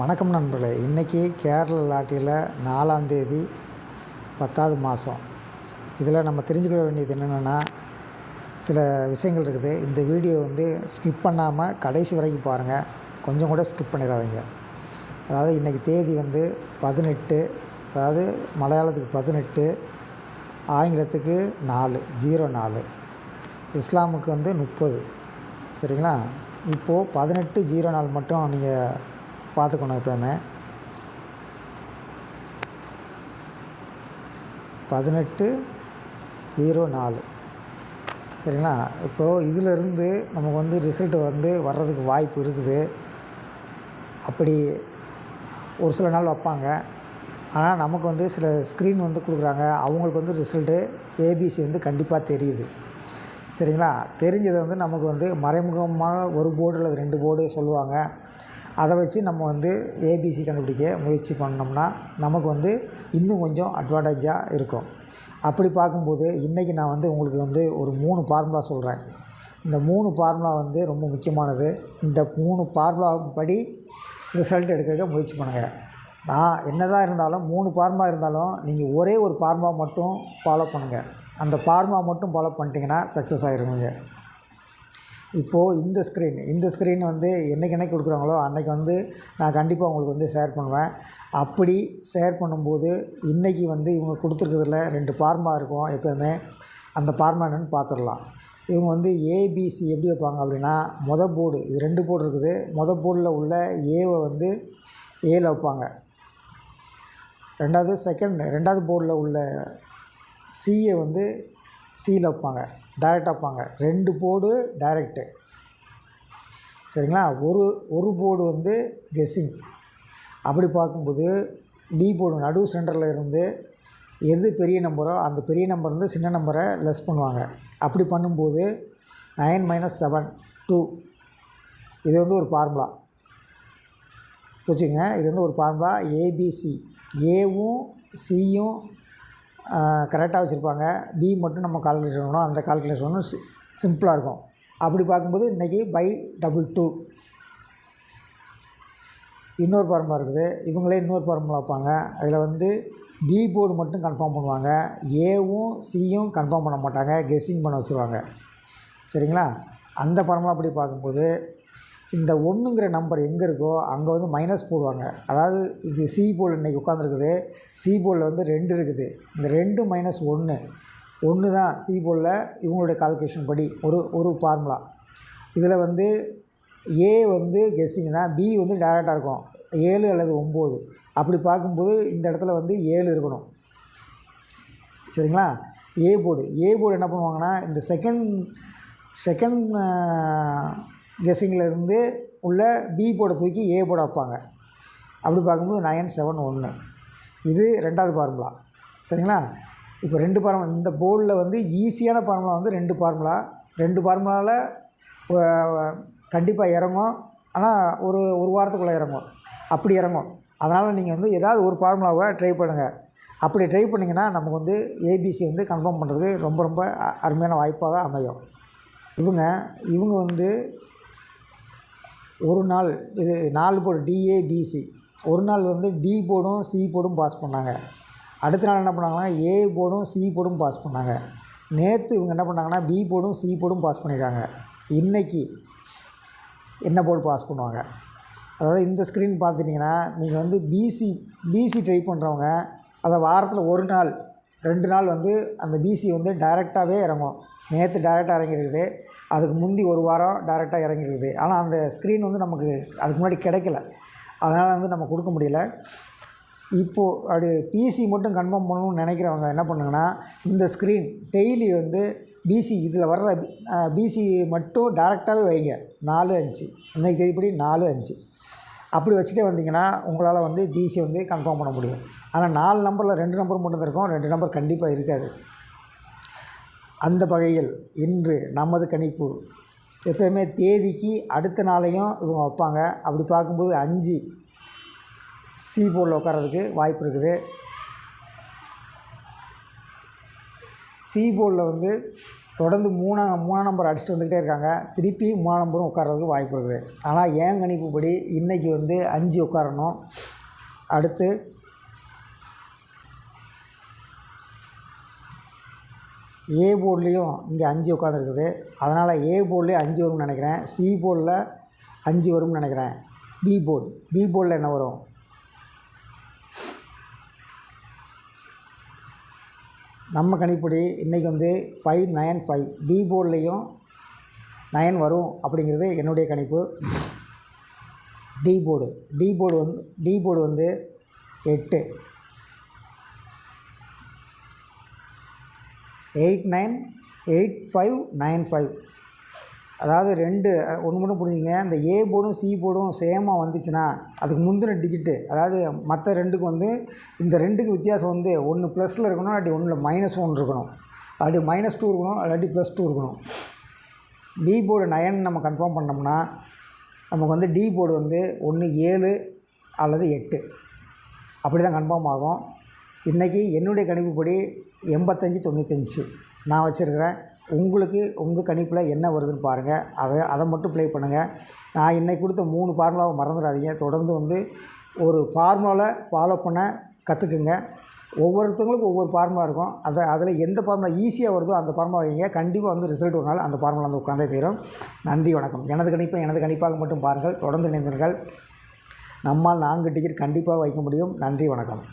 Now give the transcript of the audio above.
வணக்கம் நண்பர்களே. இன்றைக்கி கேரள லாட்டரியில் 4ஆம் தேதி 10வது மாதம். இதில் நம்ம தெரிஞ்சுக்க வேண்டியது என்னென்னா, சில விஷயங்கள் இருக்குது. இந்த வீடியோ ஸ்கிப் பண்ணாமல் கடைசி வரைக்கும் பாருங்கள். கொஞ்சம் கூட ஸ்கிப் பண்ணிடாதீங்க. அதாவது இன்றைக்கி தேதி 18, அதாவது மலையாளத்துக்கு 18, ஆங்கிலத்துக்கு 4, இஸ்லாமுக்கு 30. சரிங்களா? இப்போது 18/04 மட்டும் நீங்கள் பார்த்துக்கணும். எப்போயுமே 18/04. சரிங்களா? இப்போது இதிலிருந்து நமக்கு ரிசல்ட்டு வர்றதுக்கு வாய்ப்பு இருக்குது. அப்படி ஒரு சில நாள் வைப்பாங்க. ஆனால் நமக்கு சில ஸ்க்ரீன் கொடுக்குறாங்க. அவங்களுக்கு ரிசல்ட்டு ஏபிசி கண்டிப்பாக தெரியுது. சரிங்களா? தெரிஞ்சது நமக்கு மறைமுகமாக ஒரு போர்டு அல்லது 2 போர்டு சொல்லுவாங்க. அதை வச்சு நம்ம ஏபிசி கண்டுபிடிக்க முயற்சி பண்ணோம்னா நமக்கு இன்னும் கொஞ்சம் அட்வான்டேஜாக இருக்கும். அப்படி பார்க்கும்போது இன்றைக்கி நான் உங்களுக்கு ஒரு 3 ஃபார்முலா சொல்கிறேன். இந்த 3 ஃபார்முலா ரொம்ப முக்கியமானது. இந்த 3 ஃபார்முலா படி ரிசல்ட் எடுக்க முயற்சி பண்ணுங்கள். நான் என்னதான் இருந்தாலும் 3 ஃபார்முலா இருந்தாலும் நீங்கள் ஒரே ஒரு ஃபார்முலா மட்டும் ஃபாலோ பண்ணுங்கள். அந்த ஃபார்முலா மட்டும் ஃபாலோ பண்ணிட்டீங்கன்னா சக்ஸஸ் ஆகிருவீங்க. இப்போது இந்த ஸ்க்ரீன் என்றைக்கு கொடுக்குறாங்களோ அன்றைக்கி நான் கண்டிப்பாக உங்களுக்கு ஷேர் பண்ணுவேன். அப்படி ஷேர் பண்ணும்போது இன்றைக்கி இவங்க கொடுத்துருக்கிறதுல 2 ஃபார்முலா இருக்கும். எப்போயுமே அந்த ஃபார்முலா என்னென்னு பார்த்துடலாம். இவங்க ஏபிசி எப்படி வைப்பாங்க அப்படின்னா, போர்டு, இது 2 போர்டு இருக்குது. போர்டில் உள்ள ஏவை ஏல வைப்பாங்க. ரெண்டாவது போர்டில் உள்ள சியை சியில் வைப்பாங்க. டைரெக்டாக வைப்பாங்க. 2 போர்டு டைரெக்டு. சரிங்களா? ஒரு போர்டு கெஸ்ஸிங். அப்படி பார்க்கும்போது பி போர்டு நடு சென்டரில் இருந்து எது பெரிய நம்பரோ அந்த பெரிய நம்பர் சின்ன நம்பரை லெஸ் பண்ணுவாங்க. அப்படி பண்ணும்போது 9 - 7 2. இது ஒரு ஃபார்முலா. புரிச்சுங்க. இது ஒரு ஃபார்முலா. ஏபிசி, ஏவும் சியும் கரெக்டாக வச்சுருப்பாங்க. பி மட்டும் நம்ம கால்குலேஷன் பண்ணணும். அந்த கால்குலேஷனும் சிம்பிளாக இருக்கும். அப்படி பார்க்கும்போது இன்றைக்கி /2. இன்னொரு ஃபார்முலா இருக்குது. இவங்களே இன்னொரு ஃபார்முலா வைப்பாங்க. அதில் பி போர்டு மட்டும் கன்ஃபார்ம் பண்ணுவாங்க. ஏவும் சியும் கன்ஃபார்ம் பண்ண மாட்டாங்க. கெஸ்ஸிங் பண்ண வச்சுருவாங்க. சரிங்களா? அந்த ஃபார்முலா அப்படி பார்க்கும்போது இந்த 1ங்கிற நம்பர் எங்கே இருக்கோ அங்கே மைனஸ் போடுவாங்க. அதாவது இது சி போர்டு இன்றைக்கி உட்காந்துருக்குது. சி போர்டில் 2 இருக்குது. இந்த 2 - 1 தான் சி போர்டில் இவங்களுடைய கால்குலேஷன் படி ஒரு ஃபார்முலா. இதில் ஏ கெஸ்ஸிங் தான். பி டைரெக்டாக இருக்கும். 7 அல்லது 9. அப்படி பார்க்கும்போது இந்த இடத்துல 7 இருக்கணும். சரிங்களா? ஏ போர்டு என்ன பண்ணுவாங்கன்னா, இந்த செகண்ட் கெஸ்ஸிங்கில் இருந்து உள்ள பி போர்டை தூக்கி ஏ போர்டை வைப்பாங்க. அப்படி பார்க்கும்போது 9 7 1. இது 2வது ஃபார்முலா. சரிங்களா? இப்போ 2 ஃபார்முலா. இந்த போர்டில் ஈஸியான ஃபார்முலா 2 ஃபார்முலா. 2 ஃபார்முலாவில் கண்டிப்பாக இறங்கும். ஆனால் ஒரு வாரத்துக்குள்ளே இறங்கும். அப்படி இறங்கும். அதனால் நீங்கள் ஏதாவது ஒரு ஃபார்முலாவை ட்ரை பண்ணுங்கள். அப்படி ட்ரை பண்ணிங்கன்னா நமக்கு ஏபிசி கன்ஃபார்ம் பண்ணுறதுக்கு ரொம்ப அருமையான வாய்ப்பாக அமையும். இவங்க ஒரு நாள் இது 4 போர்டு டிஏபிசி. ஒரு நாள் டி போர்டும் சி போர்டும் பாஸ் பண்ணாங்க. அடுத்த நாள் என்ன பண்ணாங்கன்னா ஏ போர்டும் சி போர்டும் பாஸ் பண்ணாங்க. நேற்று இவங்க என்ன பண்ணாங்கன்னா பி போர்டும் சி போர்டும் பாஸ் பண்ணியிருக்காங்க. இன்றைக்கி என்ன போர்டு பாஸ் பண்ணுவாங்க? அதாவது இந்த ஸ்க்ரீன் பார்த்துட்டிங்கன்னா நீங்கள் பிசி ட்ரை பண்ணுறவங்க அதை வாரத்தில் 1 நாள் 2 நாள் அந்த பிசி டைரெக்டாகவே இறங்கும். நேற்று டைரெக்டாக இறங்கியிருக்குது. அதுக்கு முந்தி ஒரு வாரம் டைரெக்டாக இறங்கியிருக்குது. ஆனால் அந்த ஸ்க்ரீன் நமக்கு அதுக்கு முன்னாடி கிடைக்கல. அதனால் நம்ம கொடுக்க முடியல. இப்போது அப்படி பிசி மட்டும் கன்ஃபார்ம் பண்ணணும்னு நினைக்கிறவங்க என்ன பண்ணுங்கன்னா, இந்த ஸ்க்ரீன் டெய்லி பிசி இதில் வர்ற பிசி மட்டும் டைரெக்டாகவே வைங்க. 4 5 இன்றைக்கி தேதிப்படி 4 5. அப்படி வச்சுட்டே வந்தீங்கன்னா உங்களால் பிசி கன்ஃபார்ம் பண்ண முடியும். ஆனால் 4 நம்பரில் 2 நம்பர் மட்டும் தான் இருக்கும். 2 நம்பர் கண்டிப்பாக இருக்காது. அந்த வகையில் இன்று நமது கணிப்பு எப்போயுமே தேதிக்கு அடுத்த நாளையும் இவங்க வைப்பாங்க. அப்படி பார்க்கும்போது 5 சி போர்டில் உட்காரதுக்கு வாய்ப்பு இருக்குது. சி போர்டில் தொடர்ந்து மூணாம் நம்பர் அடிச்சுட்டு வந்துக்கிட்டே இருக்காங்க. திருப்பி 3ஆம் நம்பரும் உட்கார்றதுக்கு வாய்ப்பு இருக்குது. ஆனால் என் கணிப்புப்படி இன்றைக்கி வந்து 5 உட்காரணும். அடுத்து ஏ போர்ட்லேயும் இங்கே 5 உட்காந்துருக்குது. அதனால் ஏ போர்ட்லேயே 5 வரும்னு நினைக்கிறேன். சி போர்டில் 5 வரும்னு நினைக்கிறேன். பி போர்டில் என்ன வரும்? நம்ம கணிப்படி இன்றைக்கி வந்து 595. பி போர்ட்லேயும் 9 வரும் அப்படிங்கிறது என்னுடைய கணிப்பு. டி போர்டு வந்து 8. 898595. அதாவது ஒன்று மட்டும் புரிஞ்சுங்க. இந்த ஏ போர்டும் சி போர்டும் சேமாக வந்துச்சுன்னா அதுக்கு முந்தின டிஜிட்டு, அதாவது மற்ற ரெண்டுக்கும் வந்து இந்த ரெண்டுக்கு வித்தியாசம் வந்து ஒன்று ப்ளஸில் இருக்கணும், இல்லாட்டி ஒன்றில் -1 இருக்கணும், இல்லாட்டி -2 இருக்கணும், இல்லாட்டி +2 இருக்கணும். பி போர்டு 9 நம்ம கன்ஃபார்ம் பண்ணோம்னா நமக்கு வந்து டி போர்டு வந்து ஒன்று 7 அல்லது 8 அப்படி தான் கன்ஃபார்ம் ஆகும். இன்றைக்கி என்னுடைய கணிப்புப்படி 8595 நான் வச்சுருக்கிறேன். உங்களுக்கு உங்கள் கணிப்பில் என்ன வருதுன்னு பாருங்கள். அதை மட்டும் ப்ளே பண்ணுங்கள். நான் இன்றைக்கி கொடுத்த 3 ஃபார்முலாவை மறந்துடாதீங்க. தொடர்ந்து வந்து ஒரு ஃபார்முலாவில் ஃபாலோ பண்ண கற்றுக்குங்க. ஒவ்வொருத்தவங்களுக்கும் ஒவ்வொரு ஃபார்முலா இருக்கும். அதில் எந்த ஃபார்முலா ஈஸியாக வருதோ அந்த ஃபார்முலா வைங்க. கண்டிப்பாக வந்து ரிசல்ட் ஒரு நாள் அந்த ஃபார்முலா வந்து உட்காந்தே தீரும். நன்றி, வணக்கம். எனது கணிப்பாக மட்டும் பாருங்கள். தொடர்ந்து இணைந்தீர்கள். நம்மால் 4 டிஜிட் கண்டிப்பாக வைக்க முடியும். நன்றி, வணக்கம்.